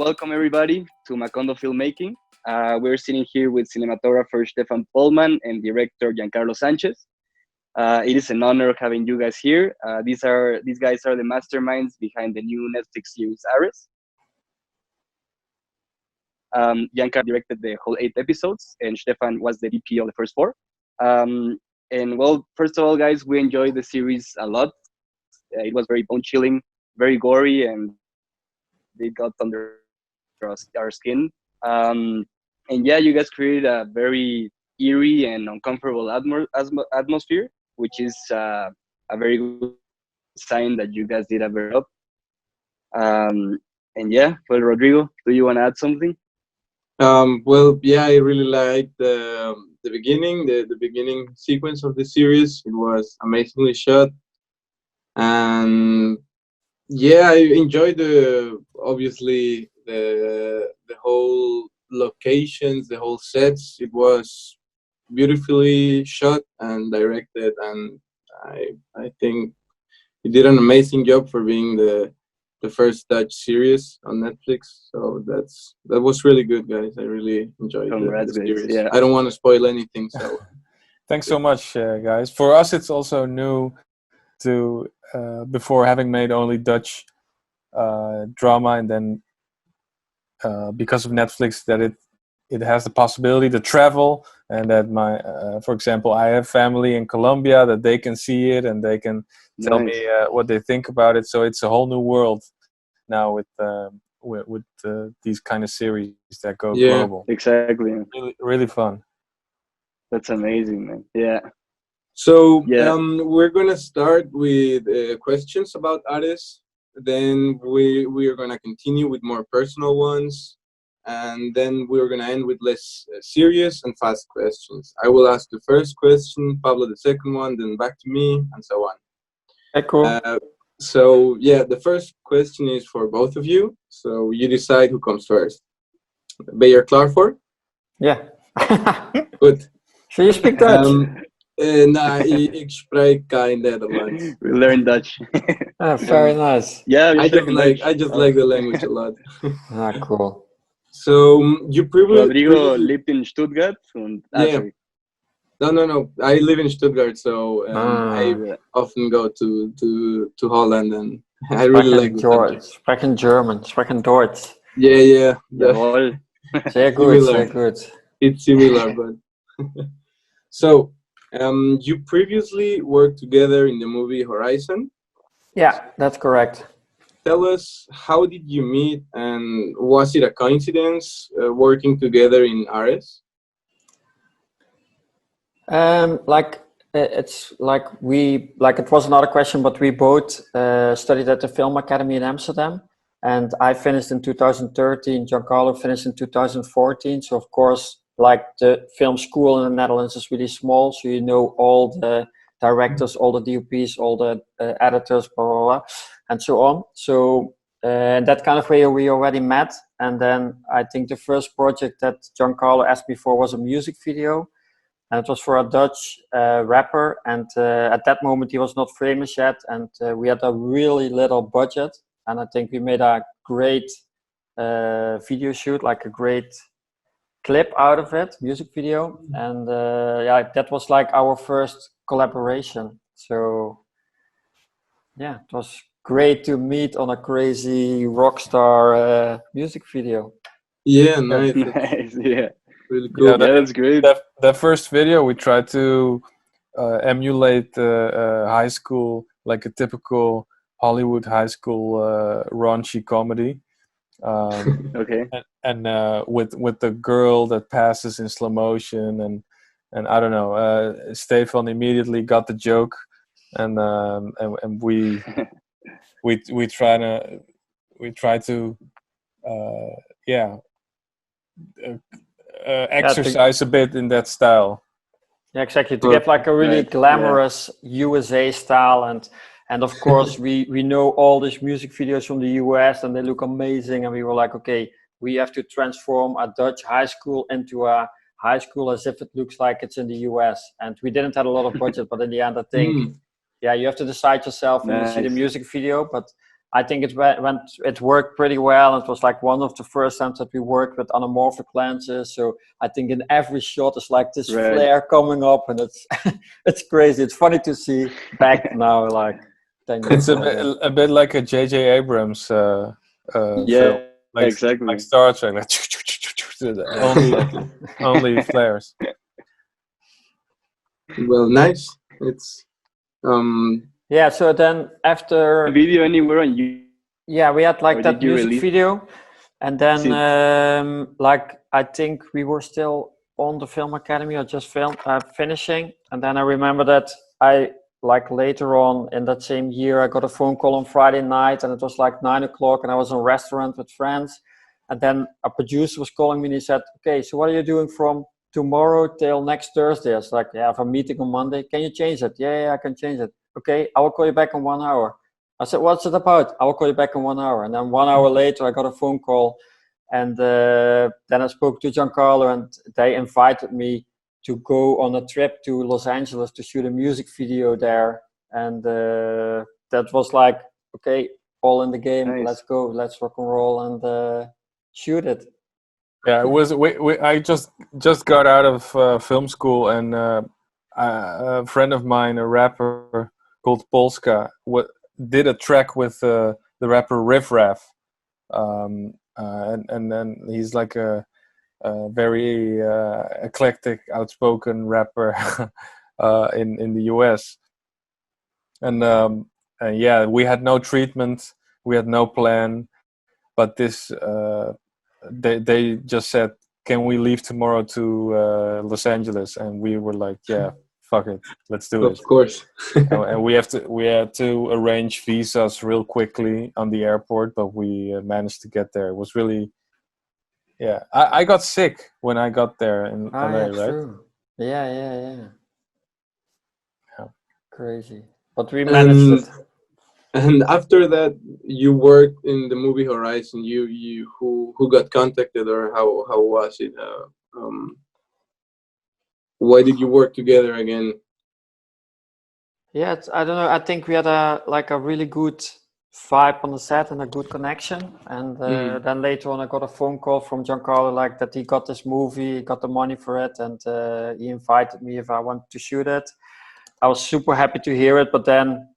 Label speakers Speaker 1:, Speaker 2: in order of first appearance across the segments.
Speaker 1: welcome everybody to Macondo Filmmaking. We're sitting here with cinematographer Stephan Polman and director Giancarlo Sanchez. It is an honor having you guys here. These guys are the masterminds behind the new Netflix series Ares. Giancarlo directed the whole 8 episodes, and Stephan was the DP of the first 4. And well, first of all, guys, we enjoyed the series a lot. It was very bone-chilling, very gory, and it got under our skin. And yeah, you guys created a very eerie and uncomfortable atmosphere, which is a very good sign that you guys did a very good job. And yeah, well, Rodrigo, do you want to add something?
Speaker 2: Well, yeah, I really liked the beginning, the beginning sequence of the series. It was amazingly shot, and yeah, I enjoyed obviously the whole locations, the whole sets. It was beautifully shot and directed, and I think he did an amazing job for being the first Dutch series on Netflix. So that was really good, guys. I really enjoyed the series.
Speaker 1: Yeah.
Speaker 2: I don't want to spoil anything, so
Speaker 3: thanks so much, guys. For us, it's also new to before having made only Dutch drama, and then because of Netflix, that it has the possibility to travel, and that for example, I have family in Colombia, that they can see it and they can tell me what they think about it. So it's a whole new world now with these kind of series that go global.
Speaker 1: Exactly.
Speaker 3: Really, really fun.
Speaker 1: That's amazing, man. Yeah.
Speaker 2: So we're gonna start with questions about Ares. Then we are gonna continue with more personal ones, and then we're gonna end with less serious and fast questions. I will ask the first question, Pablo the second one, then back to me, and so on.
Speaker 4: Okay, cool.
Speaker 2: So yeah, the first question is for both of you. So you decide who comes first. Ben je er klaar voor?
Speaker 4: Yeah.
Speaker 2: Good.
Speaker 4: So you speak Dutch?
Speaker 2: Nah, ik spreek geen Nederlands.
Speaker 1: We learn Dutch.
Speaker 4: Very nice.
Speaker 1: Yeah,
Speaker 2: I just like the language a lot.
Speaker 4: Cool.
Speaker 2: So you
Speaker 1: Rodrigo lived in Stuttgart.
Speaker 2: Yeah. No. I live in Stuttgart, so I often go to Holland, and I really like the subject.
Speaker 4: Sprechen German, sprechen Deutsch.
Speaker 2: Yeah.
Speaker 1: Jawohl.
Speaker 4: Sehr good, sehr good.
Speaker 2: It's similar, but so you previously worked together in the movie Horizon.
Speaker 4: Yeah, that's correct.
Speaker 2: Tell us, how did you meet, and was it a coincidence working together in Ares?
Speaker 4: It's like it was another question, but we both studied at the Film Academy in Amsterdam, and I finished in 2013. Giancarlo finished in 2014. So of course, like the film school in the Netherlands is really small, so you know all the directors, all the DOPs, all the editors, blah, blah, blah, and so on. So in that kind of way, we already met. And then I think the first project that Giancarlo asked me for was a music video. And it was for a Dutch rapper, and at that moment he was not famous yet, and we had a really little budget, and I think we made a great video shoot, like a great clip out of it, music video, and that was like our first collaboration. So yeah, it was great to meet on a crazy rock star music video.
Speaker 2: Yeah, nice.
Speaker 1: Nice, yeah.
Speaker 2: Really cool.
Speaker 1: Yeah, that's great.
Speaker 3: The first video, we tried to emulate high school, like a typical Hollywood high school raunchy comedy.
Speaker 1: Okay.
Speaker 3: And with the girl that passes in slow motion, and I don't know, Stephan immediately got the joke, and we try to exercise a bit in that style.
Speaker 4: Yeah, exactly. To get like a really glamorous USA style, and of course we know all these music videos from the US, and they look amazing, and we were like, okay, we have to transform a Dutch high school into a high school as if it looks like it's in the US. And we didn't have a lot of budget, but in the end I think you have to decide yourself when you see the music video. But I think it worked pretty well. It was like one of the first times that we worked with anamorphic lenses. So I think in every shot is like this flare coming up, and it's it's crazy. It's funny to see back now, like 10 years
Speaker 3: It's
Speaker 4: later.
Speaker 3: a bit like a J.J. Abrams film, like
Speaker 1: exactly.
Speaker 3: like Star Trek, like only flares.
Speaker 2: Well, nice. It's
Speaker 4: Yeah. So then after
Speaker 1: Video anywhere on you?
Speaker 4: yeah, we had like
Speaker 1: Or
Speaker 4: that
Speaker 1: did you
Speaker 4: music
Speaker 1: release
Speaker 4: video, and then
Speaker 1: it?
Speaker 4: like I think we were still on the film academy or just finishing, and then I remember that I like later on in that same year I got a phone call on Friday night, and it was like 9 o'clock, and I was in a restaurant with friends, and then a producer was calling me and he said, okay, so what are you doing from tomorrow till next Thursday? I was like, yeah, I have a meeting on Monday. Can you change it? Yeah, I can change it. Okay, I will call you back in 1 hour. I said, what's it about? I will call you back in 1 hour. And then 1 hour later, I got a phone call. And then I spoke to Giancarlo, and they invited me to go on a trip to Los Angeles to shoot a music video there. And that was like, okay, all in the game.
Speaker 1: Nice.
Speaker 4: Let's go. Let's rock and roll and shoot it.
Speaker 3: Yeah, it was. I just got out of film school, and a friend of mine, a rapper called Polska, did a track with the rapper Riff Raff, and then he's like a very eclectic, outspoken rapper in the US, and yeah, we had no treatment, we had no plan, but this. They just said, can we leave tomorrow to Los Angeles? And we were like, yeah, fuck it, let's do it.
Speaker 2: of course.
Speaker 3: And we had to arrange visas real quickly on the airport, but we managed to get there. It was really, yeah. I got sick when I got there in LA,
Speaker 4: yeah,
Speaker 3: right?
Speaker 4: true. Yeah.
Speaker 3: Yeah.
Speaker 4: Crazy. But we managed it.
Speaker 2: And after that, you worked in the movie Horizon. You who got contacted, or how was it? Why did you work together again?
Speaker 4: Yeah, I don't know. I think we had a really good vibe on the set and a good connection. And then later on, I got a phone call from Giancarlo, like that he got this movie, he got the money for it, and he invited me if I wanted to shoot it. I was super happy to hear it, but then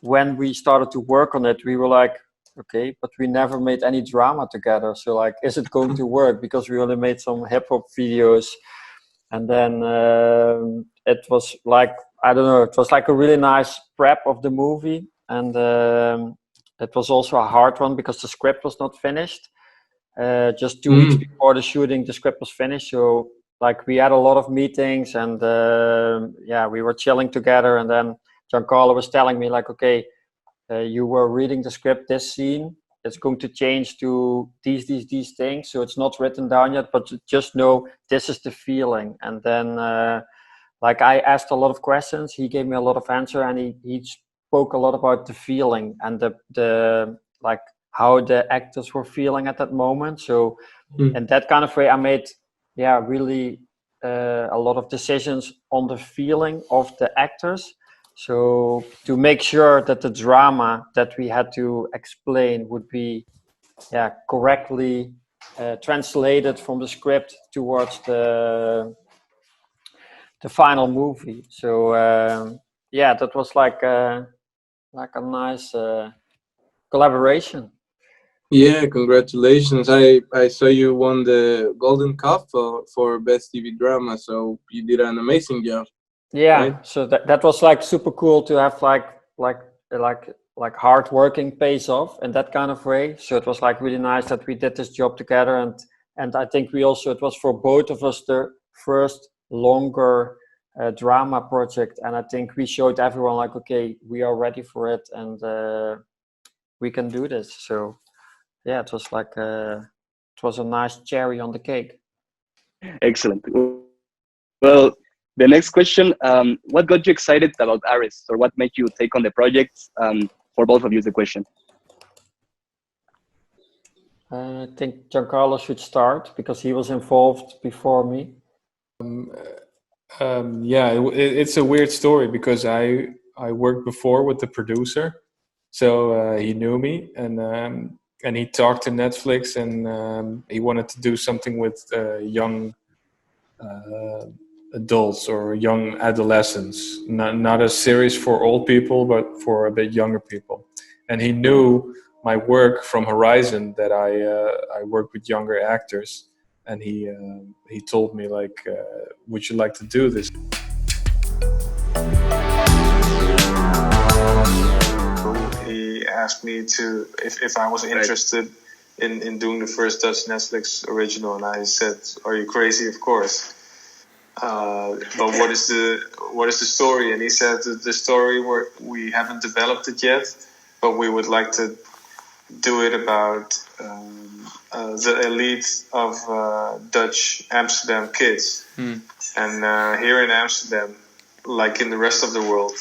Speaker 4: when we started to work on it, we were like, okay, but we never made any drama together. So like, is it going to work? Because we only made some hip hop videos. And then it was like, I don't know, it was like a really nice prep of the movie. And it was also a hard one because the script was not finished. Just 2 weeks before the shooting, the script was finished. So like we had a lot of meetings, and yeah, we were chilling together. And then Giancarlo was telling me like, okay, you were reading the script, this scene, it's going to change to these things. So it's not written down yet, but just know this is the feeling. And then like I asked a lot of questions, he gave me a lot of answer, and he spoke a lot about the feeling and the like how the actors were feeling at that moment. So in that kind of way, I made really a lot of decisions on the feeling of the actors. So to make sure that the drama that we had to explain would be correctly translated from the script towards the final movie. So that was like a nice collaboration.
Speaker 2: Yeah, congratulations! I saw you won the Golden Cup for best TV drama, so you did an amazing job.
Speaker 4: Yeah,
Speaker 2: right?
Speaker 4: so that was like super cool to have like hard working pays off in that kind of way. So it was like really nice that we did this job together, and I think we also, it was for both of us the first longer drama project, and I think we showed everyone like, okay, we are ready for it, and we can do this. So yeah, it was like it was a nice cherry on the cake.
Speaker 1: Excellent. Well, the next question, what got you excited about Ares, or what made you take on the project? For both of you is the question.
Speaker 4: I think Giancarlo should start because he was involved before me.
Speaker 3: Yeah, it's a weird story because I worked before with the producer, So he knew me, and he talked to Netflix, and he wanted to do something with young adults or young adolescents, not a series for old people, but for a bit younger people. And he knew my work from Horizon, that I work with younger actors, and he told me like, would you like to do this?
Speaker 5: He asked me to if I was interested in doing the first Dutch Netflix original, and I said, "Are you crazy? Of course." But what is the story? And he said that the story we haven't developed it yet, but we would like to do it about the elite of Dutch Amsterdam kids. And here in Amsterdam, like in the rest of the world,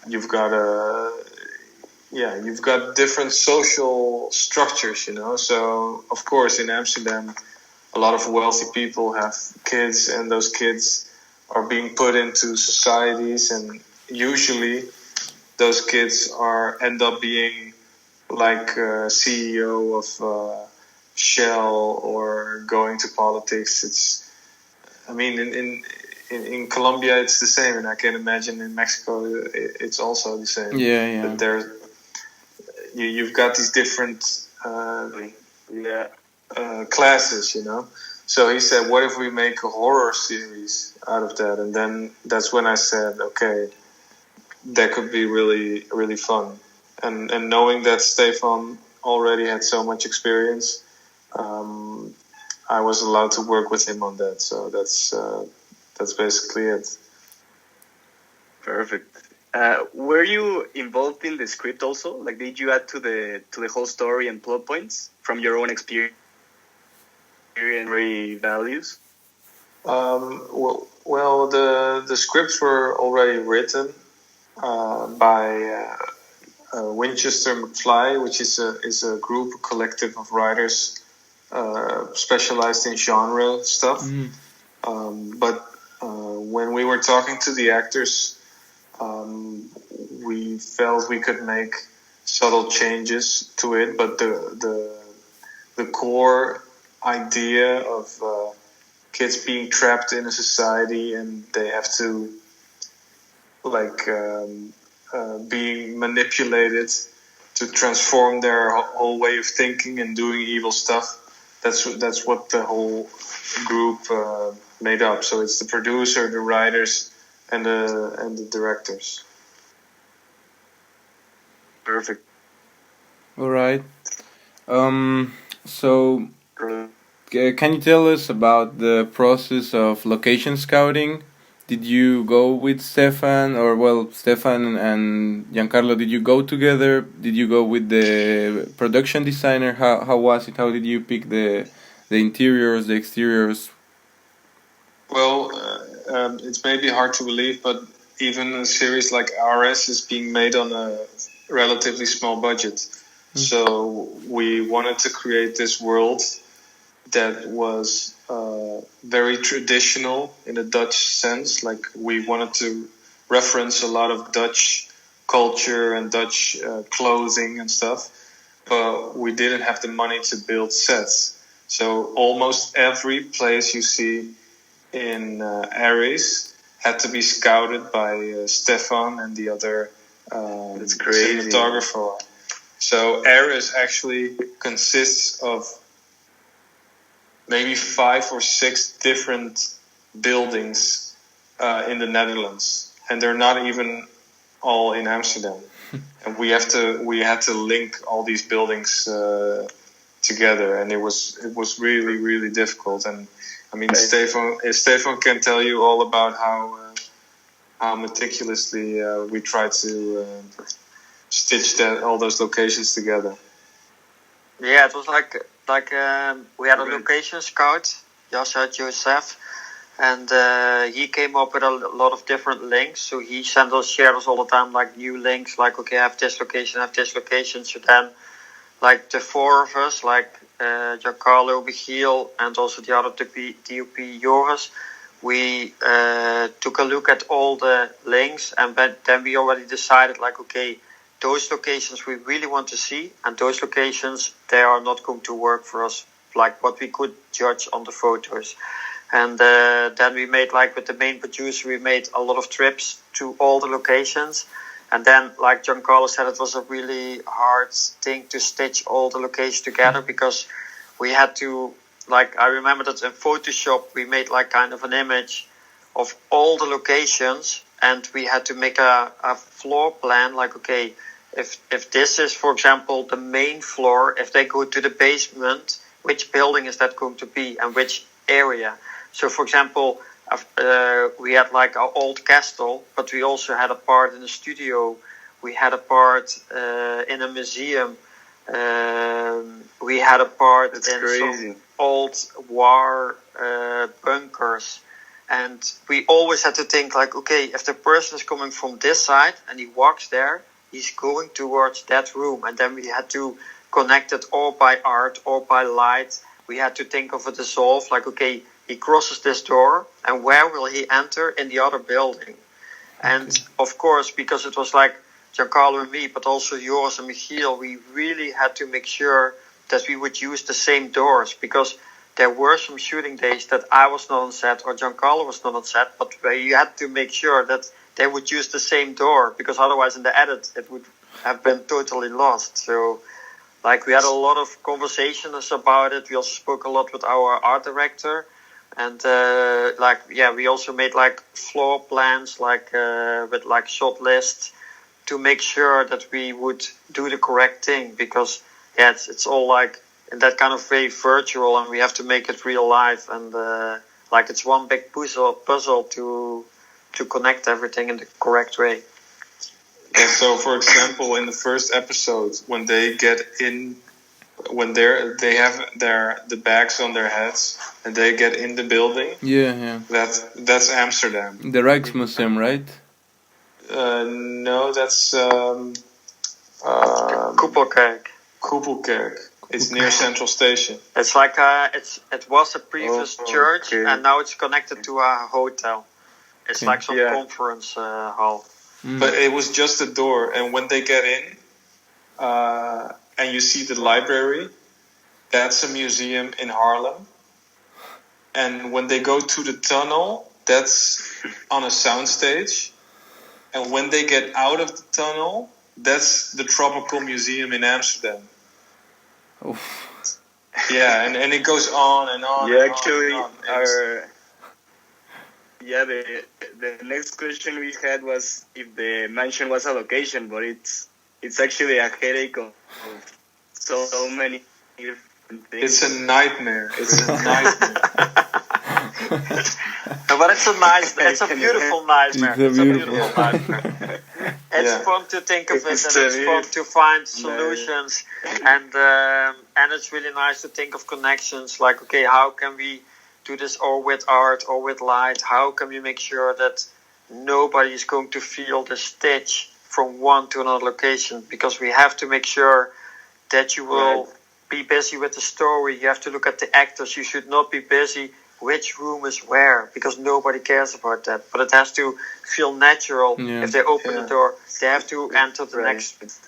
Speaker 5: you've got different social structures, you know. So of course in Amsterdam, a lot of wealthy people have kids, and those kids are being put into societies, and usually those kids end up being like CEO of Shell or going to politics. In Colombia it's the same, and I can imagine in Mexico it's also the same.
Speaker 2: Yeah.
Speaker 5: That you've got these different classes, you know. So he said, what if we make a horror series out of that? And then that's when I said, okay, that could be really, really fun. And knowing that Stephan already had so much experience, I was allowed to work with him on that. So that's basically it.
Speaker 1: Perfect. Were you involved in the script also? Like, did you add to the whole story and plot points from your own experience and values?
Speaker 5: Well, the scripts were already written by Winchester McFly, which is a group, a collective of writers specialized in genre stuff. But when we were talking to the actors, we felt we could make subtle changes to it, but the core idea of kids being trapped in a society and they have to being manipulated to transform their whole way of thinking and doing evil stuff. That's what the whole group made up. So it's the producer, the writers, and the directors.
Speaker 1: Perfect.
Speaker 2: All right. So, can you tell us about the process of location scouting? Did you go with Stephan, or Stephan and Giancarlo? Did you go together? Did you go with the production designer? How was it? How did you pick the interiors, the exteriors?
Speaker 5: Well, it's maybe hard to believe, but even a series like RS is being made on a relatively small budget. So we wanted to create this world that was very traditional in a Dutch sense. Like, we wanted to reference a lot of Dutch culture and Dutch clothing and stuff, but we didn't have the money to build sets. So almost every place you see in Aries had to be scouted by Stephan and the other cinematographer. So Aries actually consists of maybe 5 or 6 different buildings in the Netherlands, and they're not even all in Amsterdam. And we had to link all these buildings together, and it was really, really difficult. And I mean, Stephan can tell you all about how meticulously we tried to stitch all those locations together.
Speaker 4: Yeah, it was like we had a location scout, Joseph, and he came up with a lot of different links. So he shared us all the time like new links, like, okay, I have this location. So then, like, the 4 of us, like Giancarlo, Michiel, and also the other DOP, Joris, we took a look at all the links, and then we already decided, like, okay, those locations we really want to see, and those locations, they are not going to work for us, like what we could judge on the photos. And then we made, like with the main producer, we made a lot of trips to all the locations. And then, like Giancarlo said, it was a really hard thing to stitch all the locations together, because we had to, like, I remember that in Photoshop, we made like kind of an image of all the locations, and we had to make a floor plan, like, okay, if this is, for example, the main floor, if they go to the basement, which building is that going to be, and which area? So, for example, we had like our old castle, but we also had a part in the studio. We had a part in a museum. We had a part in some old war bunkers. And we always had to think like, okay, if the person is coming from this side and he walks there, he's going towards that room. And then we had to connect it or by art or by light. We had to think of a dissolve, like, okay, he crosses this door, and where will he enter in the other building? And of course, because it was like Giancarlo and me, but also Joris and Michiel, we really had to make sure that we would use the same doors, because there were some shooting days that I was not on set or Giancarlo was not on set, but you had to make sure that they would use the same door, because otherwise in the edit it would have been totally lost. So, like, we had a lot of conversations about it. We also spoke a lot with our art director. And we also made like floor plans, like with like shot lists, to make sure that we would do the correct thing, because it's all like in that kind of way virtual, and we have to make it real life, and like it's one big puzzle to connect everything in the correct way.
Speaker 5: And so, for example, in the first episode, when they get in, when they have the bags on their heads and they get in the building.
Speaker 2: Yeah.
Speaker 5: That's Amsterdam.
Speaker 2: The Rijksmuseum, right?
Speaker 5: No, that's
Speaker 4: Koepelkerk.
Speaker 5: Koepelkerk. It's near Central Station.
Speaker 4: It's like it was a previous church, and now it's connected to a hotel. It's like some conference hall.
Speaker 5: But it was just a door, and when they get in, and you see the library, that's a museum in Harlem. And when they go to the tunnel, that's on a soundstage. And when they get out of the tunnel, that's the Tropical Museum in Amsterdam.
Speaker 2: Oof.
Speaker 5: Yeah, and it goes on and on.
Speaker 1: Yeah,
Speaker 5: and
Speaker 1: actually,
Speaker 5: on and on.
Speaker 1: the next question we had was if the mansion was a location, but it's actually a headache of so many different things.
Speaker 5: It's a nightmare.
Speaker 4: But it's a beautiful nightmare. It's a beautiful nightmare. It's fun to think of it, and it's fun to find solutions, and it's really nice to think of connections. Like, okay, how can we do this or with art or with light? How can we make sure that nobody is going to feel the stitch from one to another location? Because we have to make sure that you will be busy with the story. You have to look at the actors. You should not be busy which room is where, because nobody cares about that. But it has to feel natural. If they open the door, they have to enter the next place.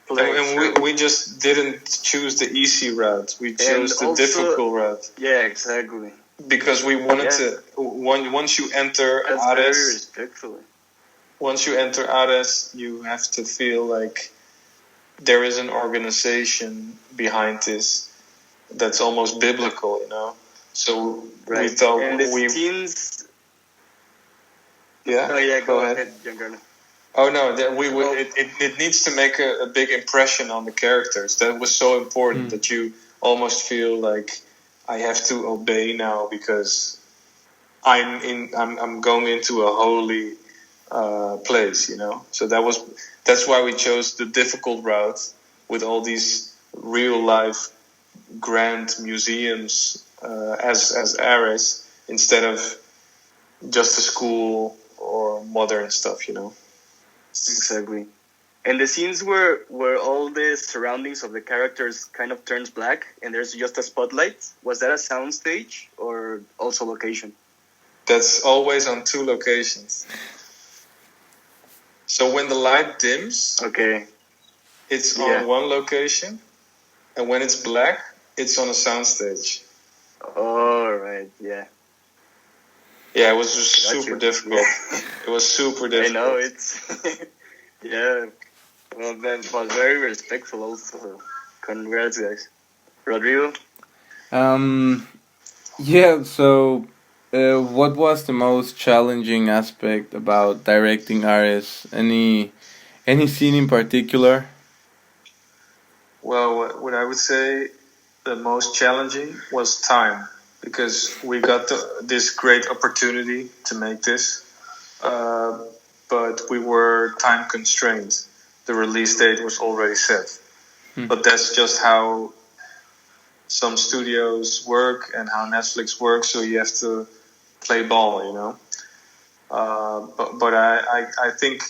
Speaker 5: And we just didn't choose the easy route. We chose the difficult route.
Speaker 1: Yeah, exactly.
Speaker 5: Because we wanted to. Once you enter Ares, once you enter Ares, you have to feel like there is an organization behind this that's almost biblical, you know. So we thought
Speaker 1: scenes.
Speaker 5: Yeah.
Speaker 1: Oh yeah, go ahead, Giancarlo.
Speaker 5: Oh no, it needs to make a big impression on the characters. That was so important that you almost feel like I have to obey now because I'm going into a holy place, you know. So that's why we chose the difficult route with all these real life grand museums as Ares instead of just a school or modern stuff, you know.
Speaker 1: Exactly. And the scenes where all the surroundings of the characters kind of turns black and there's just a spotlight, was that a soundstage or also location?
Speaker 5: That's always on 2 locations. So when the light dims, it's on one location, and when it's black, it's on a soundstage.
Speaker 1: All right. Yeah.
Speaker 5: Yeah, it was super difficult. Yeah. It was super difficult.
Speaker 1: I know it's. Yeah. Well, that was very respectful. Also, congrats, guys. Rodrigo.
Speaker 2: Yeah. So, what was the most challenging aspect about directing Ares? Any scene in particular?
Speaker 5: Well, what I would say the most challenging was time, because we got this great opportunity to make this, but we were time constrained. The release date was already set. But that's just how some studios work and how Netflix works, so you have to play ball, you know. But I think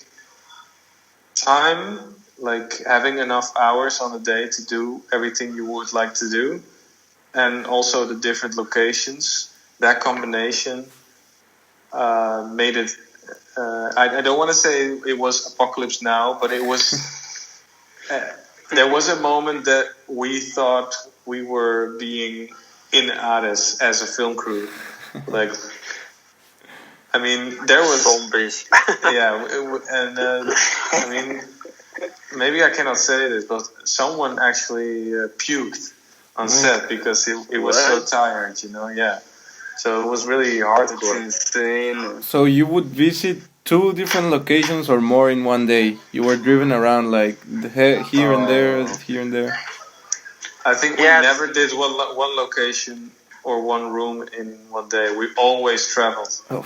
Speaker 5: time, like having enough hours on a day to do everything you would like to do, and also the different locations, that combination made it. I don't want to say it was Apocalypse Now, but it was. There was a moment that we thought we were being in Ares as a film crew. Like, I mean, there was
Speaker 4: zombies.
Speaker 5: Yeah, and I mean, maybe I cannot say this, but someone actually puked on set because he was so tired, you know. Yeah, so it was really hardcore.
Speaker 1: It's insane.
Speaker 2: So you would visit 2 different locations or more in one day? You were driven around like here and there, here and there.
Speaker 5: I think we never did one location or one room in one day. We always traveled.
Speaker 2: Oh.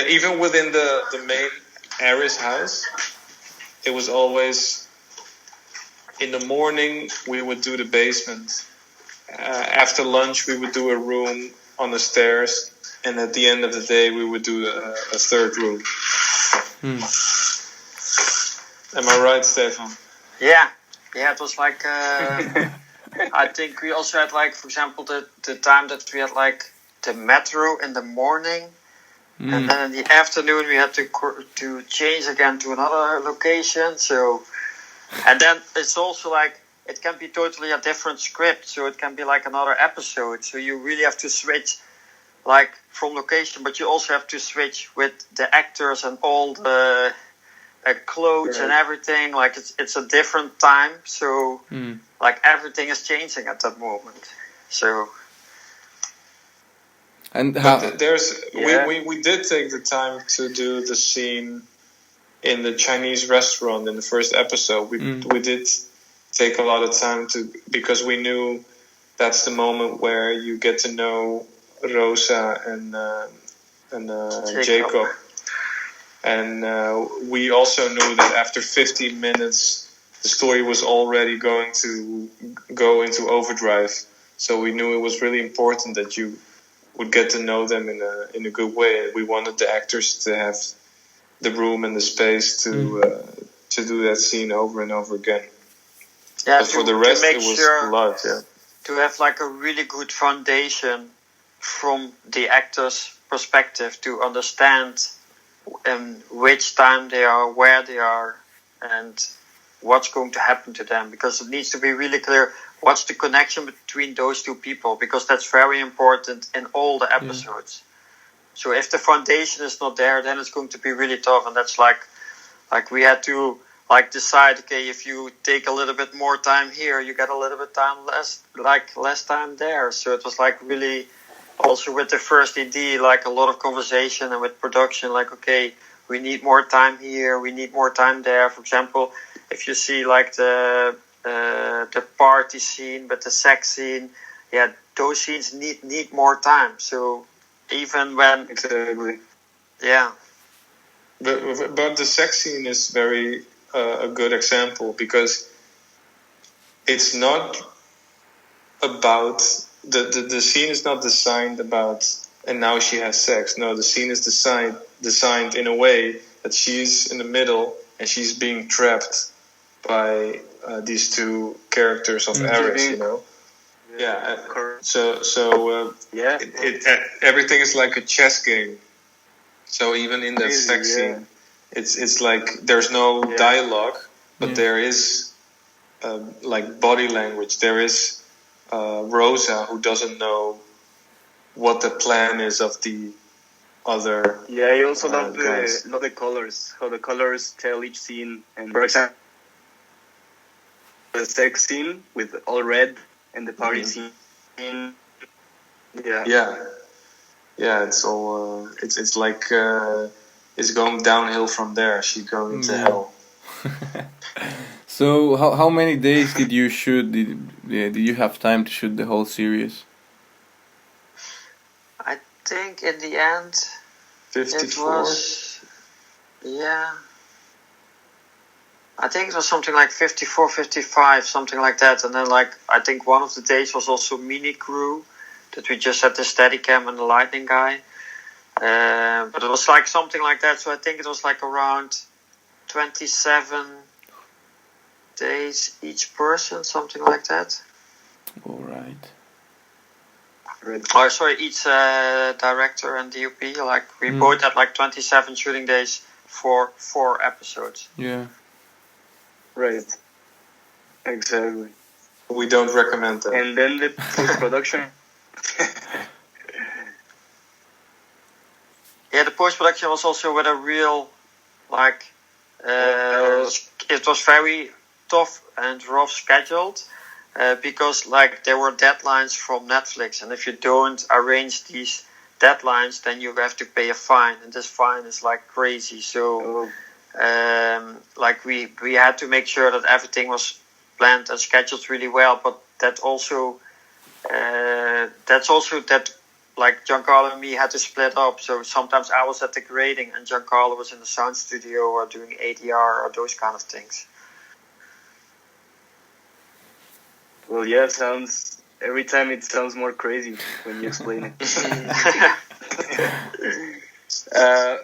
Speaker 5: Even within the main Ares house, it was always in the morning we would do the basement. After lunch we would do a room on the stairs, and at the end of the day we would do a third room. Am I right, Stephan?
Speaker 4: Yeah, it was like I think we also had, like, for example, the time that we had like the metro in the morning, and then in the afternoon we had to change again to another location. So, and then it's also like it can be totally a different script, so it can be like another episode. So you really have to switch, like, from location, but you also have to switch with the actors and all the clothes and everything. Like it's a different time, so like everything is changing at that moment. So.
Speaker 2: And how?
Speaker 5: We did take the time to do the scene in the Chinese restaurant in the first episode. We did take a lot of time because we knew that's the moment where you get to know Rosa and Jacob. And we also knew that after 15 minutes, the story was already going to go into overdrive. So we knew it was really important that you would get to know them in a good way. We wanted the actors to have the room and the space to do that scene over and over again.
Speaker 4: Yeah,
Speaker 5: but for the rest, it was a lot. Yeah.
Speaker 4: To have like a really good foundation from the actors' perspective to understand which time they are, where they are, and what's going to happen to them, because it needs to be really clear what's the connection between those two people, because that's very important in all the episodes. So if the foundation is not there, then it's going to be really tough. And that's like we had to like decide, okay, if you take a little bit more time here, you get a little bit less time there. So it was like really also with the first ED, like a lot of conversation, and with production, like, okay, we need more time here, we need more time there. For example, if you see like the party scene, but the sex scene, those scenes need more time. So even when
Speaker 5: exactly, but the sex scene is very a good example, because it's not about the scene is not designed about and now she has sex. No, the scene is designed in a way that she's in the middle and she's being trapped by these two characters of Ares, you know. Yeah. Everything is like a chess game. So even in that sex scene, it's like there's no dialogue, but there is like body language. There is Rosa, who doesn't know what the plan is of the other.
Speaker 1: Yeah, I also love
Speaker 5: guys.
Speaker 1: the colors, how the colors tell each scene. And for example, the sex scene with all red and the party scene.
Speaker 5: Yeah, it's all it's like it's going downhill from there. She's going to hell.
Speaker 2: So how many days did you shoot? Did you have time to shoot the whole series?
Speaker 4: I think in the end
Speaker 5: 54.
Speaker 4: it was, yeah, I think it was something like 54, 55, something like that. And then like I think one of the days was also mini crew, that we just had the Steadicam and the lighting guy. But it was like something like that. So I think it was like around 27 days each person, something like that.
Speaker 2: All right.
Speaker 4: Oh, sorry, each director and DOP. Like we both had like 27 shooting days for 4 episodes.
Speaker 2: Yeah.
Speaker 1: Right. Exactly.
Speaker 5: We don't recommend that.
Speaker 1: And then the post-production.
Speaker 4: Yeah, the post-production was also with a real, like, it was very tough and rough scheduled, because like there were deadlines from Netflix, and if you don't arrange these deadlines, then you have to pay a fine, and this fine is like crazy. So, like we had to make sure that everything was planned and scheduled really well, but that's also that. Like Giancarlo and me had to split up, so sometimes I was at the grading and Giancarlo was in the sound studio or doing ADR or those kind of things.
Speaker 1: Well, yeah, every time it sounds more crazy when you explain it. Well,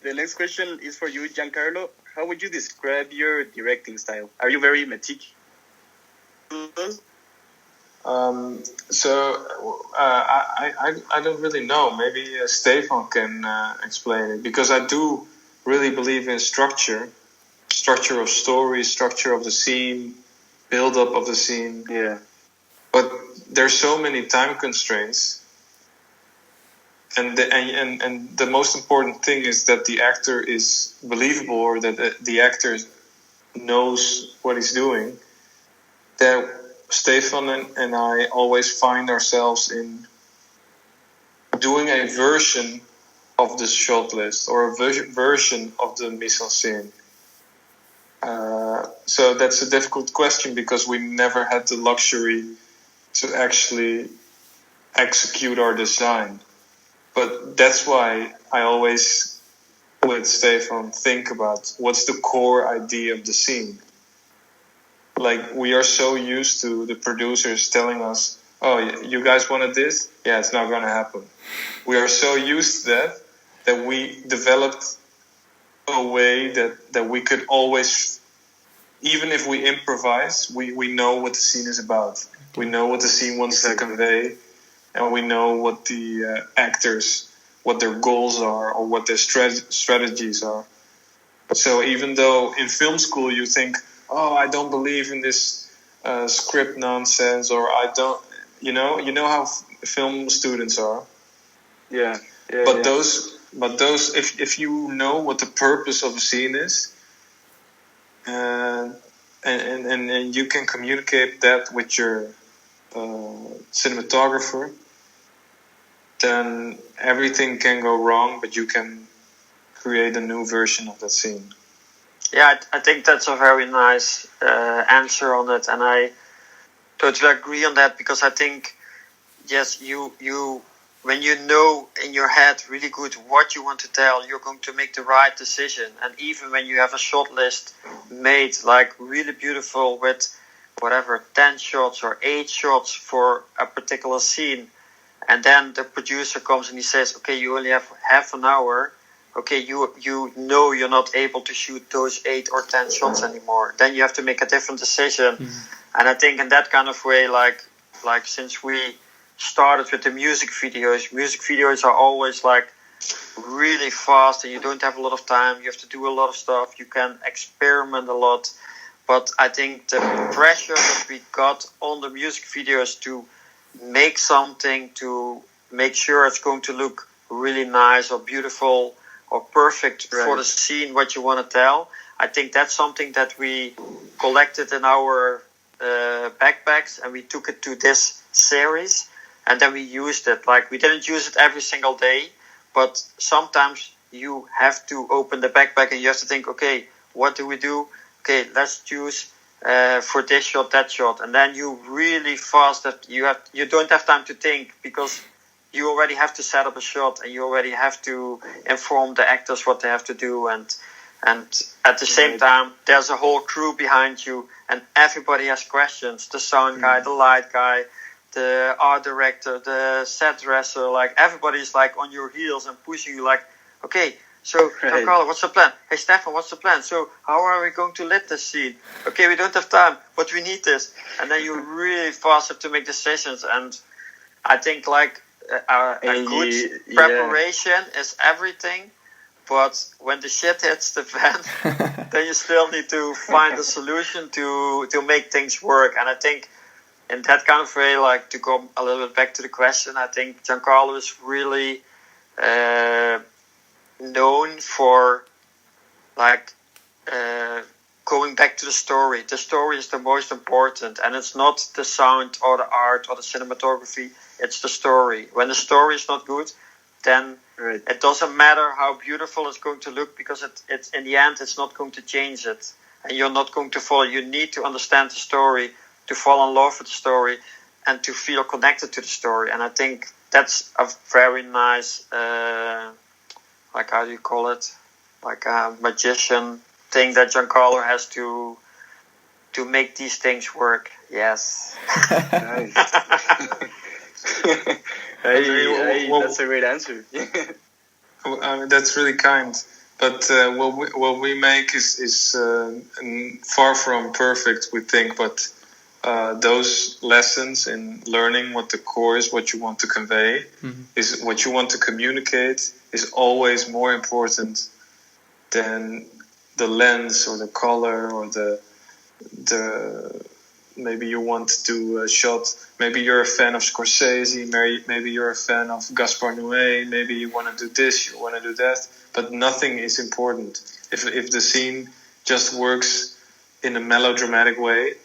Speaker 1: the next question is for you, Giancarlo. How would you describe your directing style? Are you very meticulous?
Speaker 5: I don't really know. Maybe Stephan can explain it, because I do really believe in structure of story, structure of the scene, build up of the scene.
Speaker 1: Yeah.
Speaker 5: But there's so many time constraints, and the most important thing is that the actor is believable, or that the actor knows what he's doing. That Stephan and I always find ourselves in doing a version of the shot list, or a version of the mise en scène. So that's a difficult question, because we never had the luxury to actually execute our design. But that's why I always, with Stephan, think about what's the core idea of the scene. Like, we are so used to the producers telling us, oh, you guys wanted this? Yeah, it's not going to happen. We are so used to that we developed a way that we could always, even if we improvise, we know what the scene is about. We know what the scene wants to convey, and we know what the actors, what their goals are, or what their strategies are. So even though in film school you think, oh, I don't believe in this script nonsense, or I don't, you know how film students are.
Speaker 1: Yeah.
Speaker 5: But those, if you know what the purpose of a scene is, and you can communicate that with your cinematographer, then everything can go wrong, but you can create a new version of that scene.
Speaker 4: Yeah, I think that's a very nice answer on it, and I totally agree on that, because I think, yes, you when you know in your head really good what you want to tell, you're going to make the right decision. And even when you have a shot list made like really beautiful with whatever 10 shots or 8 shots for a particular scene, and then the producer comes and he says, okay, you only have half an hour. Okay, you know you're not able to shoot those 8 or 10 shots anymore. Then you have to make a different decision. And I think in that kind of way, like since we started with the music videos are always like really fast and you don't have a lot of time. You have to do a lot of stuff. You can experiment a lot. But I think the pressure that we got on the music videos to make something, to make sure it's going to look really nice or beautiful or perfect for the scene, what you want to tell, I think that's something that we collected in our backpacks and we took it to this series and then we used it. Like, we didn't use it every single day, but sometimes you have to open the backpack and you have to think, okay, what do we do? Okay, let's choose for this shot, that shot, and then you really fast that you don't have time to think because you already have to set up a shot and you already have to inform the actors what they have to do, and at the same time there's a whole crew behind you and everybody has questions. The sound guy, the light guy, the art director, the set dresser, like everybody's like on your heels and pushing you like, okay, so Giancarlo, what's the plan? Hey Stephan, what's the plan? So how are we going to lit this scene? Okay, we don't have time, but we need this. And then you really fast have to make decisions. And I think like a good preparation is everything. But when the shit hits the fan, then you still need to find a solution to make things work. And I think in that kind of way, like to go a little bit back to the question, I think Giancarlo is really known for like going back to the story. The story is the most important, and it's not the sound or the art or the cinematography. It's the story. When the story is not good, then it doesn't matter how beautiful it's going to look because it's in the end it's not going to change it, and you're not going to follow. You need to understand the story to fall in love with the story and to feel connected to the story. And I think that's a very nice. Like, how do you call it? Like a magician thing that Giancarlo has to make these things work. Yes.
Speaker 1: Nice. That's a great answer.
Speaker 5: I mean, that's really kind. But what we make is far from perfect, we think. But those lessons in learning what the core is, what you want to convey, is what you want to communicate, is always more important than the lens or the color or the maybe you want to do a shot. Maybe you're a fan of Scorsese. Maybe you're a fan of Gaspar Noé. Maybe you want to do this, you want to do that. But nothing is important. If the scene just works in a melodramatic way,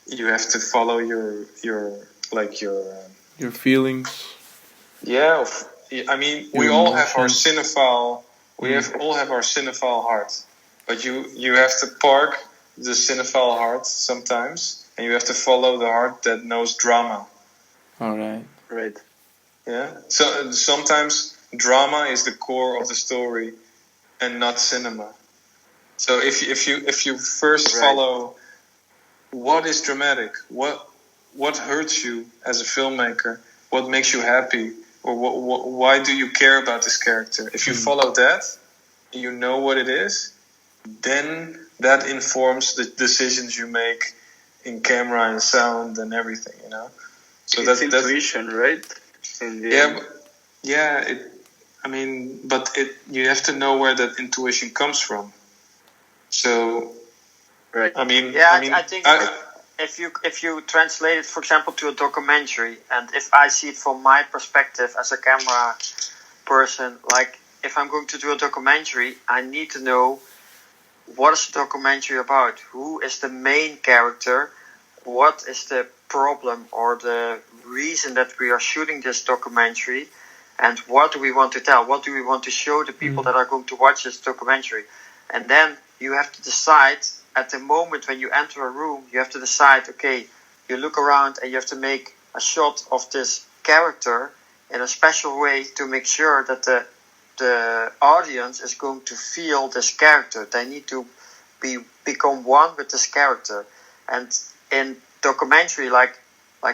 Speaker 5: you have to follow your
Speaker 2: feelings.
Speaker 5: Yeah, I mean, we all have our cinephile. We all have our cinephile heart, but you have to park the cinephile heart sometimes, and you have to follow the heart that knows drama.
Speaker 2: All right.
Speaker 1: Right.
Speaker 5: Yeah. So sometimes drama is the core of the story, and not cinema. So if you first follow what is dramatic, what hurts you as a filmmaker, what makes you happy, or why do you care about this character? If you follow that, you know what it is, then that informs the decisions you make in camera and sound and everything, you know. So
Speaker 1: it's intuition, right?
Speaker 5: But you have to know where that intuition comes from. So,
Speaker 4: I think if you translate it, for example, to a documentary, and if I see it from my perspective as a camera person, like if I'm going to do a documentary, I need to know what is the documentary about, who is the main character, what is the problem or the reason that we are shooting this documentary, and what do we want to tell, what do we want to show the people that are going to watch this documentary. And then you have to decide at the moment when you enter a room, you have to decide, okay, you look around and you have to make a shot of this character in a special way to make sure that the audience is going to feel this character. They need to become one with this character. And in documentary, like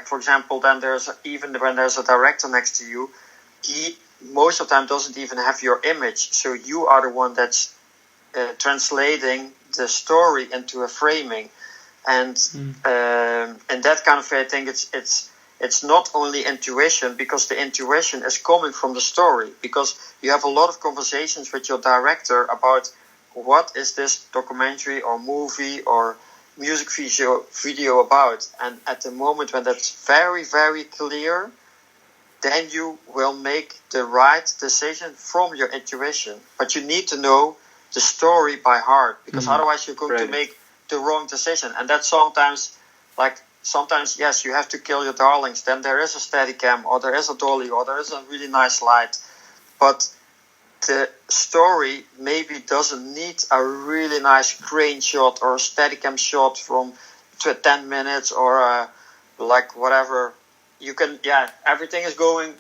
Speaker 4: for example, then even when there's a director next to you, he most of the time doesn't even have your image. So you are the one that's translating the story into a framing. And in that kind of way, I think it's not only intuition, because the intuition is coming from the story, because you have a lot of conversations with your director about what is this documentary or movie or music video about, and at the moment when that's very, very clear, then you will make the right decision from your intuition. But you need to know the story by heart, because otherwise you're going to make the wrong decision. And that's sometimes, yes, you have to kill your darlings. Then there is a Steadicam, or there is a dolly, or there is a really nice light. But the story maybe doesn't need a really nice crane shot or a Steadicam shot from 10 minutes or whatever. You can, everything is going,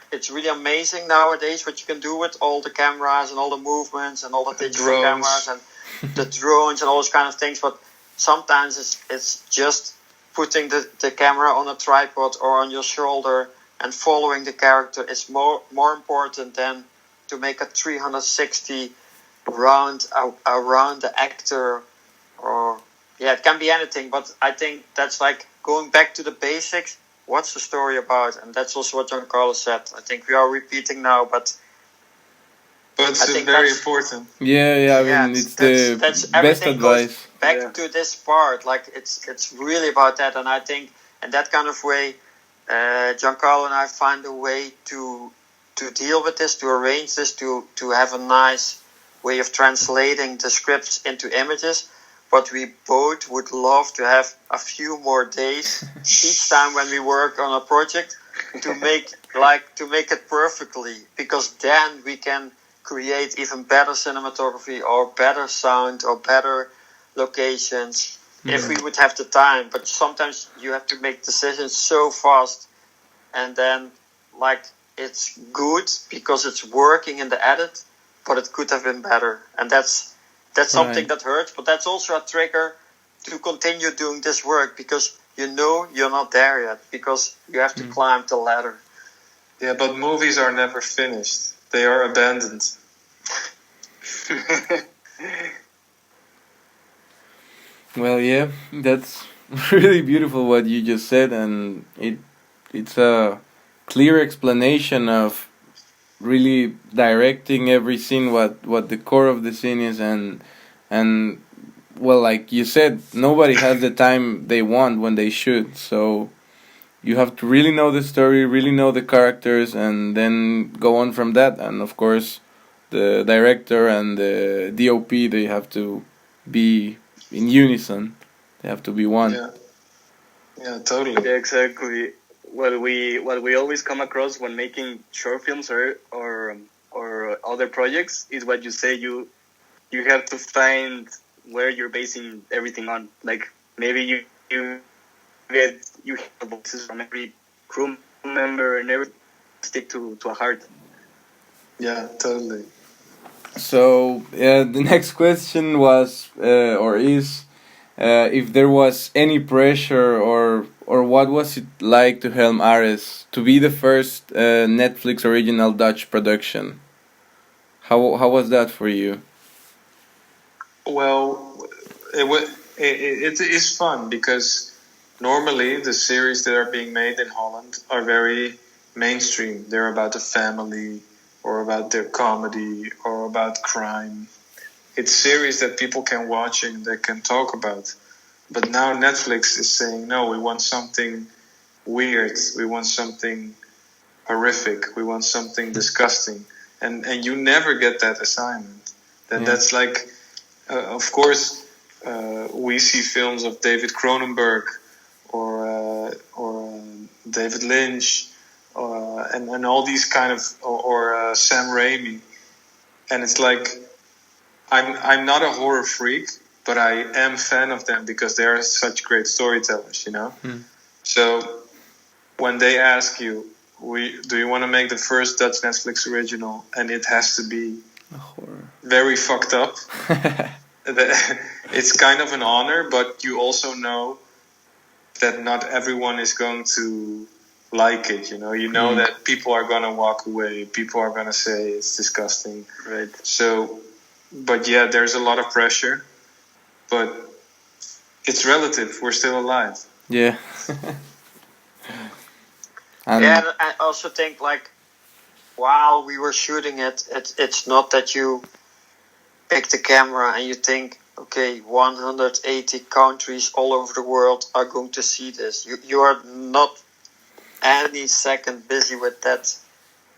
Speaker 4: it's really amazing nowadays what you can do with all the cameras and all the movements and all the digital cameras and the drones and all those kind of things. But sometimes it's just putting the camera on a tripod or on your shoulder and following the character is more important than to make a 360 round around the actor. Or it can be anything, but I think that's going back to the basics. What's the story about? And that's also what Giancarlo said. I think we are repeating now, but
Speaker 5: it's very important.
Speaker 2: Yeah. I mean, it's the best advice.
Speaker 4: Back to this part, it's really about that. And I think in that kind of way, Giancarlo and I find a way to deal with this, to arrange this, to have a nice way of translating the scripts into images. But we both would love to have a few more days each time when we work on a project to make it perfectly, because then we can create even better cinematography or better sound or better locations if we would have the time. But sometimes you have to make decisions so fast, and then it's good because it's working in the edit, but it could have been better. And that's something that hurts, but that's also a trigger to continue doing this work, because you know you're not there yet, because you have to climb the ladder.
Speaker 5: Yeah, but movies are never finished. They are abandoned.
Speaker 2: Well, yeah, that's really beautiful what you just said, and it's a clear explanation of really directing every scene, what the core of the scene is, and well, like you said, nobody has the time they want when they shoot, so you have to really know the story, really know the characters, and then go on from that. And of course, the director and the DOP, they have to be in unison. They have to be one.
Speaker 5: Yeah, totally.
Speaker 1: Yeah, exactly. What we always come across when making short films or other projects is what you say. You have to find where you're basing everything on. Like maybe you have voices from every crew member and everything stick to a heart.
Speaker 5: Yeah, totally.
Speaker 2: So the next question was or is if there was any pressure or what was it like to helm Ares, to be the first Netflix original Dutch production? How was that for you?
Speaker 5: Well, it is fun because normally the series that are being made in Holland are very mainstream. They're about a family or about their comedy or about crime. It's series that people can watch and they can talk about. But now Netflix is saying, no, we want something weird. We want something horrific. We want something disgusting. And you never get that assignment. That's like, of course, we see films of David Cronenberg or David Lynch and all these kind of, or Sam Raimi. And it's like, I'm not a horror freak, but I am fan of them because they are such great storytellers, you know? So when they ask you, do you want to make the first Dutch Netflix original, and it has to be very fucked up, it's kind of an honor, but you also know that not everyone is going to like it, you know that people are going to walk away, people are going to say it's disgusting.
Speaker 1: Right.
Speaker 5: So, but yeah, there's a lot of pressure, but it's relative. We're still alive.
Speaker 2: Yeah. And
Speaker 4: Yeah, and I also think like while we were shooting it, it's not that you pick the camera and you think, okay, 180 countries all over the world are going to see this. You are not any second busy with that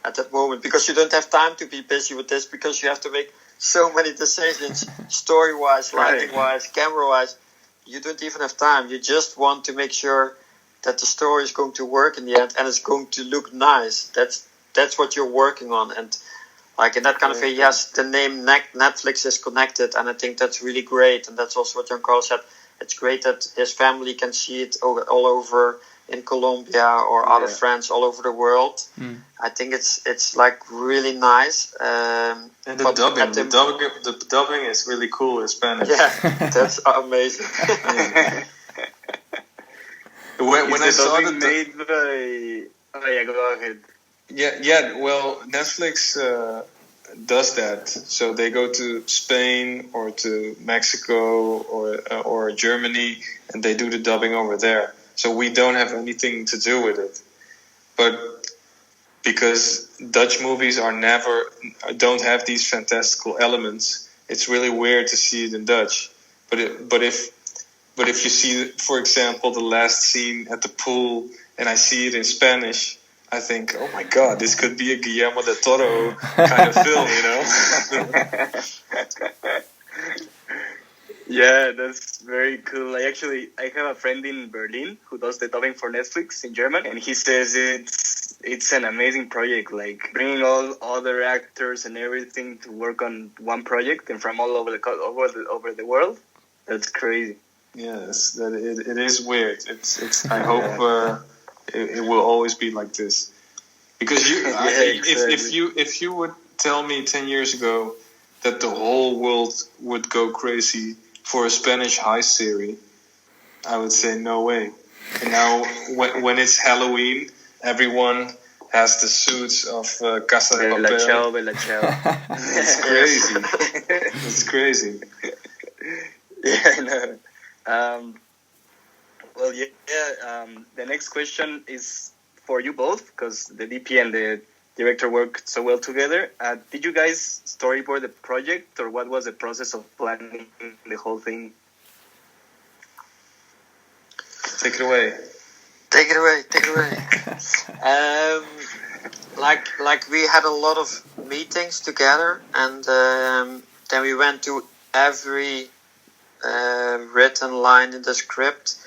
Speaker 4: at that moment, because you don't have time to be busy with this, because you have to make so many decisions, story-wise, lighting-wise, camera-wise. You don't even have time. You just want to make sure that the story is going to work in the end and it's going to look nice. That's what you're working on. And like in that kind of way, yes, the name Netflix is connected, and I think that's really great. And that's also what Giancarlo said. It's great that his family can see it all over in Colombia or other friends all over the world. I think it's like really nice.
Speaker 5: And the dubbing is really cool in Spanish.
Speaker 4: Yeah, that's amazing.
Speaker 5: when I saw the
Speaker 1: made by... Oh yeah, go ahead.
Speaker 5: Yeah. Well, Netflix does that. So they go to Spain or to Mexico or Germany, and they do the dubbing over there. So we don't have anything to do with it. But because Dutch movies don't have these fantastical elements, it's really weird to see it in Dutch. But if you see, for example, the last scene at the pool, and I see it in Spanish, I think, oh my God, this could be a Guillermo del Toro kind of film, you know?
Speaker 1: Yeah, that's very cool. I have a friend in Berlin who does the dubbing for Netflix in German, and he says it's an amazing project, like bringing all other actors and everything to work on one project and from all over over the world. That's crazy.
Speaker 5: Yes, that it is weird. It's. I hope it will always be like this, because if you would tell me 10 years ago that the whole world would go crazy for a Spanish heist series, I would say no way. And now when it's Halloween, everyone has the suits of Casa de Papel.
Speaker 1: Bella Ciao.
Speaker 5: It's crazy. It's crazy.
Speaker 1: Yeah, I know. Well, the next question is for you both, because the DP and the director worked so well together. Did you guys storyboard the project, or what was the process of planning the whole thing?
Speaker 5: Take it away.
Speaker 4: Take it away. Like we had a lot of meetings together, and then we went to every written line in the script,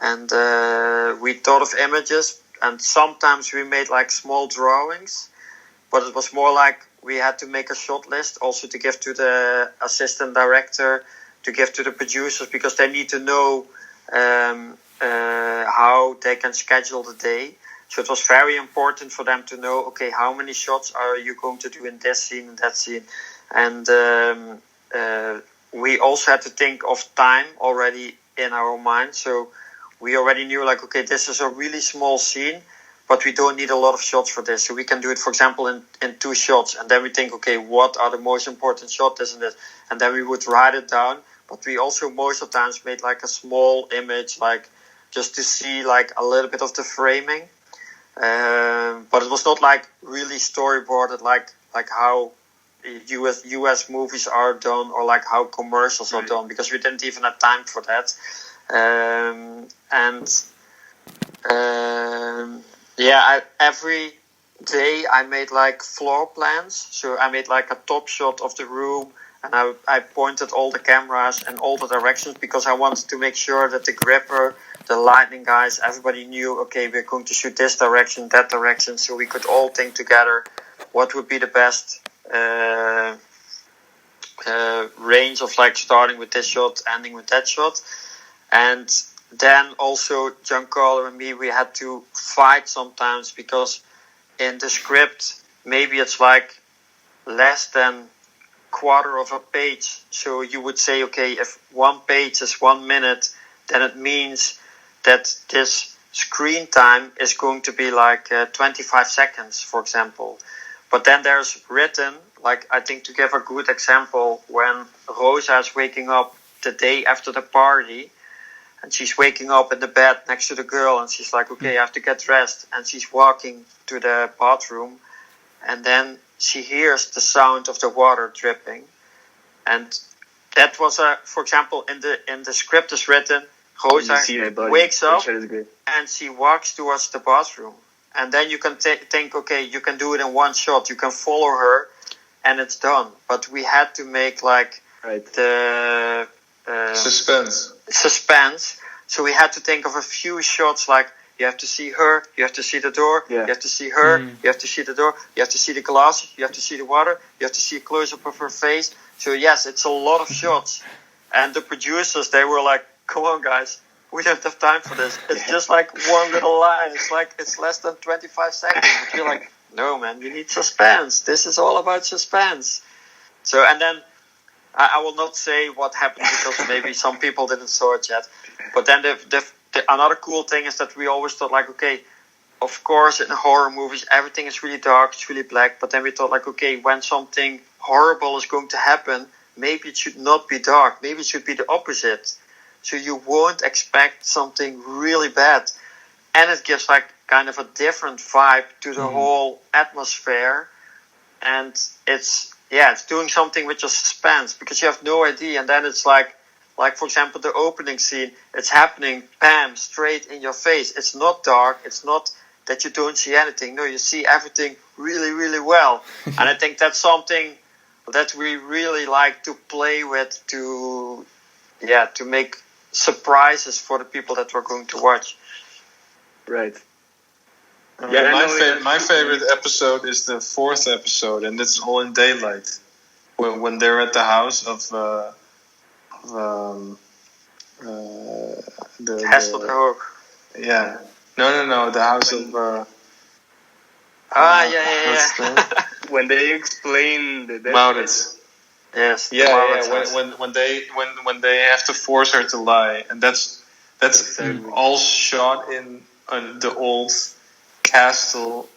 Speaker 4: and we thought of images, and sometimes we made like small drawings, but it was more like we had to make a shot list also to give to the assistant director, to give to the producers, because they need to know how they can schedule the day. So it was very important for them to know, okay, how many shots are you going to do in this scene and that scene, and we also had to think of time already in our mind. So we already knew, like, okay, this is a really small scene, but we don't need a lot of shots for this. So we can do it, for example, in 2 shots. And then we think, okay, what are the most important shots, isn't it? And then we would write it down. But we also most of the times made like a small image, like just to see like a little bit of the framing. But it was not like really storyboarded, like how US movies are done, or like how commercials are done, because we didn't even have time for that. Every day I made like floor plans. So I made like a top shot of the room, and I pointed all the cameras and all the directions, because I wanted to make sure that the gripper, the lighting guys, everybody knew, okay, we're going to shoot this direction, that direction, so we could all think together what would be the best range of like starting with this shot, ending with that shot. And then also Giancarlo and me, we had to fight sometimes, because in the script maybe it's like less than quarter of a page. So you would say, okay, if one page is 1 minute, then it means that this screen time is going to be like 25 seconds, for example. But then there's written, like, I think to give a good example, when Rosa is waking up the day after the party, and she's waking up in the bed next to the girl, and she's like, okay, I have to get dressed, and she's walking to the bathroom, and then she hears the sound of the water dripping, and that was for example, in the script is written, Rosa wakes up and she walks towards the bathroom, and then you can think, okay, you can do it in one shot, you can follow her, and it's done. But we had to make like the suspense. So we had to think of a few shots, like you have to see her, you have to see the door, you have to see her, you have to see the door, you have to see the glass, you have to see the water, you have to see a close-up of her face. So yes, it's a lot of shots. And the producers, they were like, come on guys, we don't have time for this. It's just like one little line. It's like, it's less than 25 seconds. But you're like, no man, you need suspense. This is all about suspense. So, and then I will not say what happened because maybe some people didn't saw it yet. But then another cool thing is that we always thought like, okay, of course in horror movies everything is really dark, it's really black. But then we thought like, okay, when something horrible is going to happen, maybe it should not be dark. Maybe it should be the opposite. So you won't expect something really bad. And it gives like kind of a different vibe to the whole atmosphere. And it's doing something with your suspense because you have no idea. And then it's like for example, the opening scene, it's happening, bam, straight in your face. It's not dark. It's not that you don't see anything. No, you see everything really, really well. And I think that's something that we really like to play with to make surprises for the people that we're going to watch.
Speaker 1: Right.
Speaker 5: My favorite episode is the 4th episode, and it's all in daylight. When they're at the house of the
Speaker 4: Hestel de Hoog.
Speaker 5: Yeah. No. The house of.
Speaker 1: When they explain the
Speaker 5: Maurits.
Speaker 4: Yes.
Speaker 5: When they have to force her to lie, and that's all shot in the old castle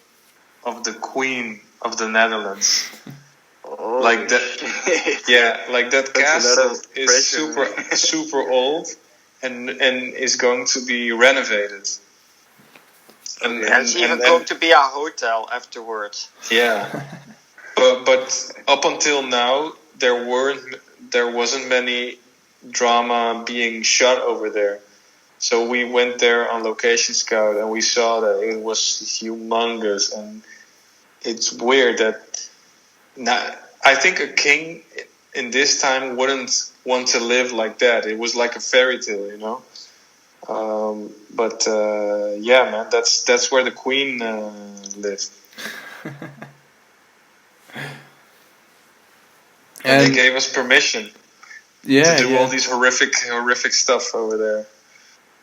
Speaker 5: of the Queen of the Netherlands. Like that, like that castle is super old, and is going to be renovated.
Speaker 4: And it's even going to be a hotel afterwards.
Speaker 5: Yeah, but up until now, there wasn't many drama being shot over there. So we went there on location scout, and we saw that it was humongous, and it's weird that. I think a king in this time wouldn't want to live like that. It was like a fairy tale, you know. But man, that's where the queen lived. And they gave us permission to do all these horrific stuff over there.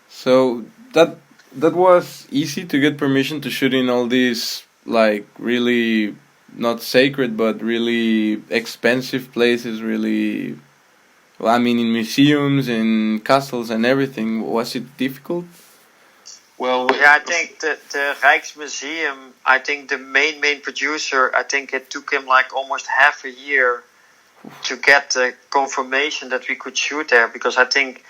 Speaker 2: So that was easy to get permission to shoot in all these like really not sacred but really expensive places, really. Well, I mean, in museums, in castles, and everything. Was it difficult?
Speaker 5: Well,
Speaker 4: I think the Rijksmuseum. I think the main producer. I think it took him like almost half a year to get the confirmation that we could shoot there, because I think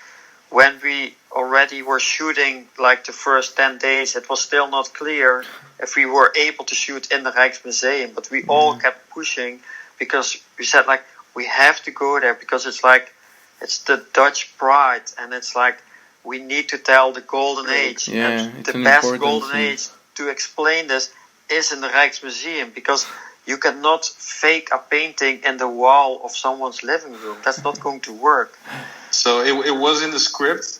Speaker 4: when we already were shooting like the first 10 days, it was still not clear if we were able to shoot in the Rijksmuseum. But we all kept pushing because we said like, we have to go there because it's like, it's the Dutch pride, and it's like, we need to tell the golden age. And the best golden age to explain this is in the Rijksmuseum, because you cannot fake a painting in the wall of someone's living room. That's not going to work.
Speaker 5: So it was in the script,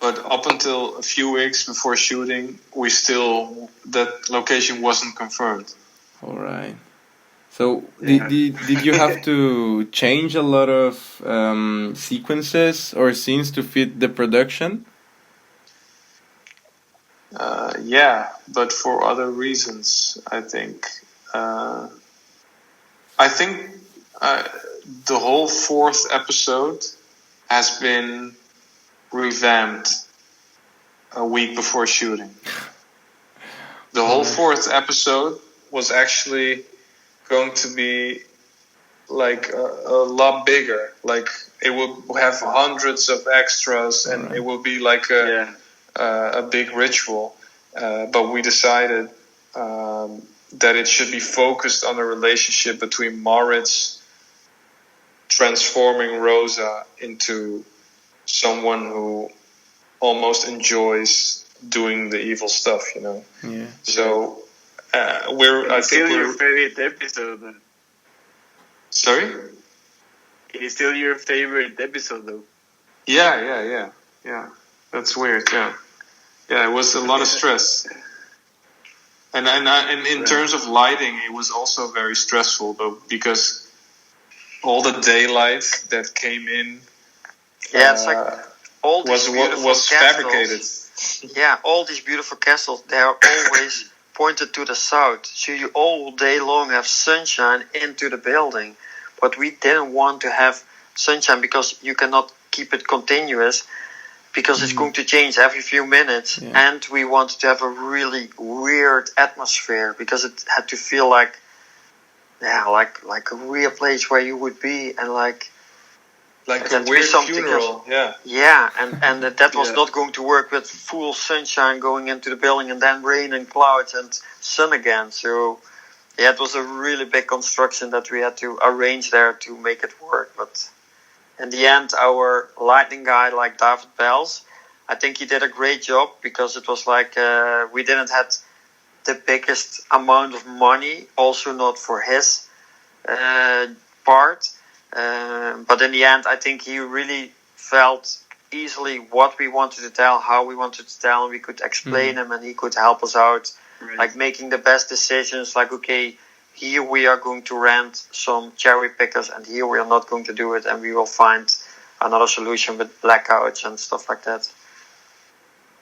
Speaker 5: but up until a few weeks before shooting, that location wasn't confirmed.
Speaker 2: All right. So did you have to change a lot of sequences or scenes to fit the production?
Speaker 5: But for other reasons, I think. The whole 4th episode has been revamped a week before shooting. The whole 4th episode was actually going to be like a lot bigger. Like it would have hundreds of extras, and it would be like a big ritual. But we decided that it should be focused on the relationship between Moritz transforming Rosa into someone who almost enjoys doing the evil stuff, you know.
Speaker 2: Yeah.
Speaker 5: So I think we're
Speaker 1: your favorite episode.
Speaker 5: sorry.
Speaker 1: It is still your favorite episode, though.
Speaker 5: Yeah. That's weird. Yeah. It was a lot of stress. And in terms of lighting, it was also very stressful, though, because all the daylight that came in,
Speaker 6: it's like all these
Speaker 5: was fabricated.
Speaker 6: Yeah, all these beautiful castles, they are always pointed to the south. So you all day long have sunshine into the building. But we didn't want to have sunshine because you cannot keep it continuous, because it's going to change every few minutes. Yeah. And we wanted to have a really weird atmosphere, because it had to feel like a real place where you would be, and like
Speaker 5: a weird funeral.
Speaker 6: And that was not going to work with full sunshine going into the building and then rain and clouds and sun again. So it was a really big construction that we had to arrange there to make it work. But in the end, our lighting guy, like David Bells, I think he did a great job, because it was like we didn't have the biggest amount of money, also not for his part. But in the end, I think he really felt easily what we wanted to tell, how we wanted to tell, and we could explain him, and he could help us out, like making the best decisions. Like, okay, here we are going to rent some cherry pickers, and here we are not going to do it, and we will find another solution with blackouts and stuff like that.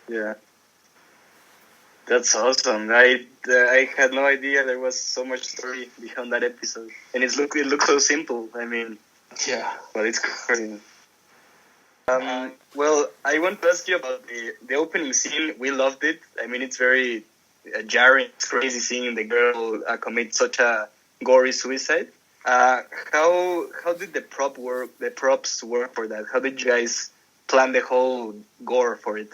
Speaker 1: Yeah, that's awesome. I had no idea there was so much story behind that episode, and it looks so simple. I mean, but it's crazy. Well, I want to ask you about the opening scene. We loved it. I mean, it's very jarring. It's crazy seeing the girl commit such a gory suicide. How did the props work for that? How did you guys plan the whole gore for it?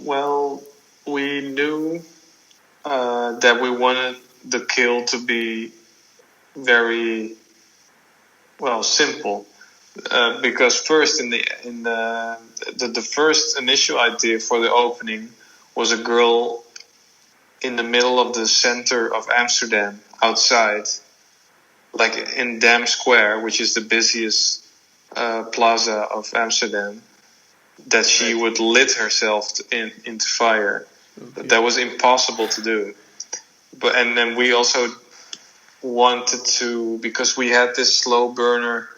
Speaker 5: Well, we knew that we wanted the kill to be very simple, because first in the first initial idea for the opening was a girl in the middle of the center of Amsterdam, outside, like in Dam Square, which is the busiest plaza of Amsterdam, that she would lit herself into fire. Okay. That was impossible to do. And then we also wanted to, because we had this slow burner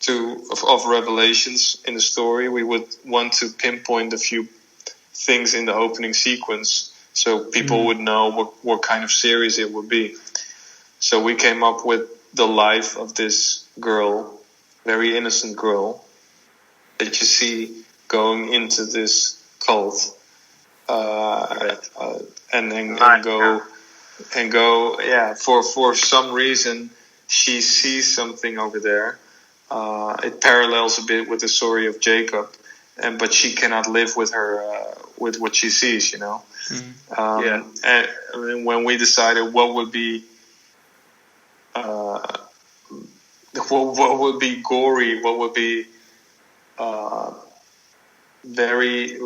Speaker 5: of revelations in the story, we would want to pinpoint a few things in the opening sequence so people would know what kind of series it would be. So we came up with the life of this girl, very innocent girl, that you see going into this cult, and go. For some reason she sees something over there. It parallels a bit with the story of Jacob, but she cannot live with her with what she sees, you know. And when we decided what would be gory, what would be very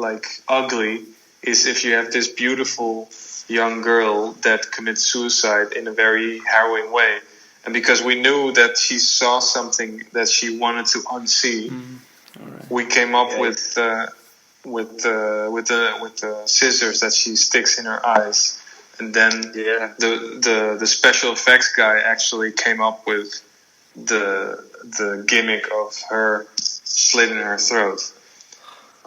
Speaker 5: ugly, is if you have this beautiful young girl that commits suicide in a very harrowing way. And because we knew that she saw something that she wanted to unsee, we came up with the scissors that she sticks in her eyes, and then the special effects guy actually came up with the gimmick of her slitting her throat.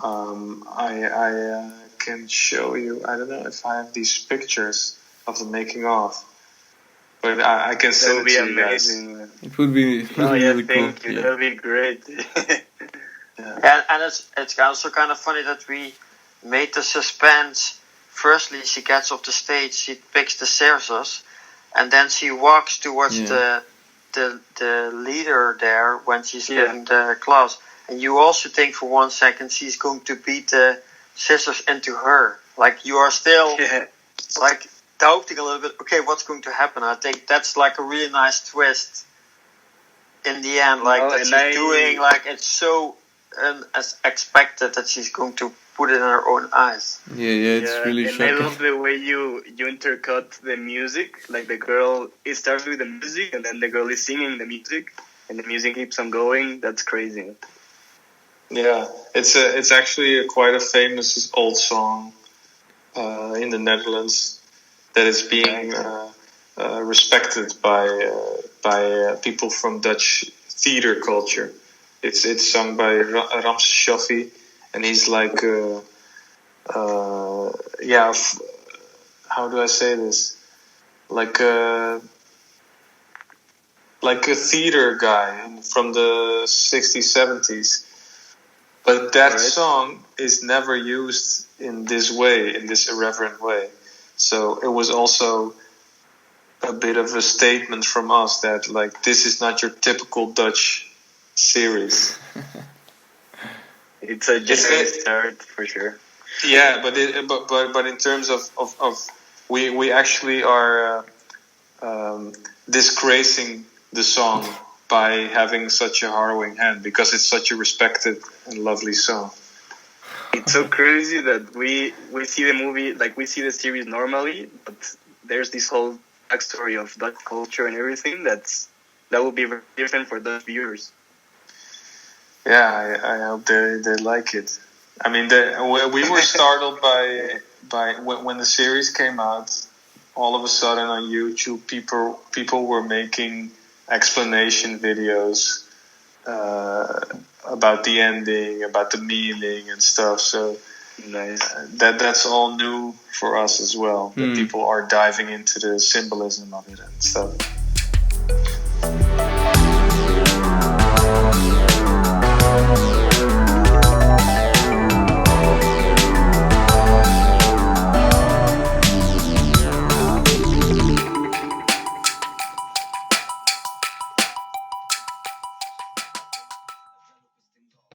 Speaker 5: I can show you. I don't know if I have these pictures of the making of, but I can send it to you guys.
Speaker 2: It would be really cool.
Speaker 1: Thank you. That would be great.
Speaker 6: And it's also kind of funny that we made the suspense. Firstly, she gets off the stage, she picks the scissors, and then she walks towards the leader there when she's giving the class, and you also think for 1 second she's going to beat the scissors into her. Like you are still like doubting a little bit. Okay, what's going to happen? I think that's like a really nice twist in the end. Like that she's doing like it's so as expected that she's going to put it in her own eyes.
Speaker 2: It's really
Speaker 1: and
Speaker 2: shocking.
Speaker 1: I love the way you intercut the music. Like the girl, it starts with the music, and then the girl is singing the music, and the music keeps on going. That's crazy.
Speaker 5: Yeah, it's actually quite a famous old song in the Netherlands that is being respected by people from Dutch theater culture. It's sung by Ramses Shaffi, and he's like how do I say this? Like a theater guy from the 60s, 70s. But that song is never used in this way, in this irreverent way. So it was also a bit of a statement from us that like this is not your typical Dutch series.
Speaker 1: It's a genuine start for sure.
Speaker 5: Yeah, but in terms of we actually are disgracing the song by having such a harrowing hand because it's such a respected and lovely song.
Speaker 1: It's so crazy that we see the movie, like we see the series normally, but there's this whole backstory of Dutch culture and everything that will be very different for Dutch viewers.
Speaker 5: Yeah, I hope they like it. I mean, we were startled by when the series came out. All of a sudden on YouTube, people were making explanation videos about the ending, about the meaning and stuff. So
Speaker 1: nice.
Speaker 5: That's all new for us as well. That people are diving into the symbolism of it and stuff.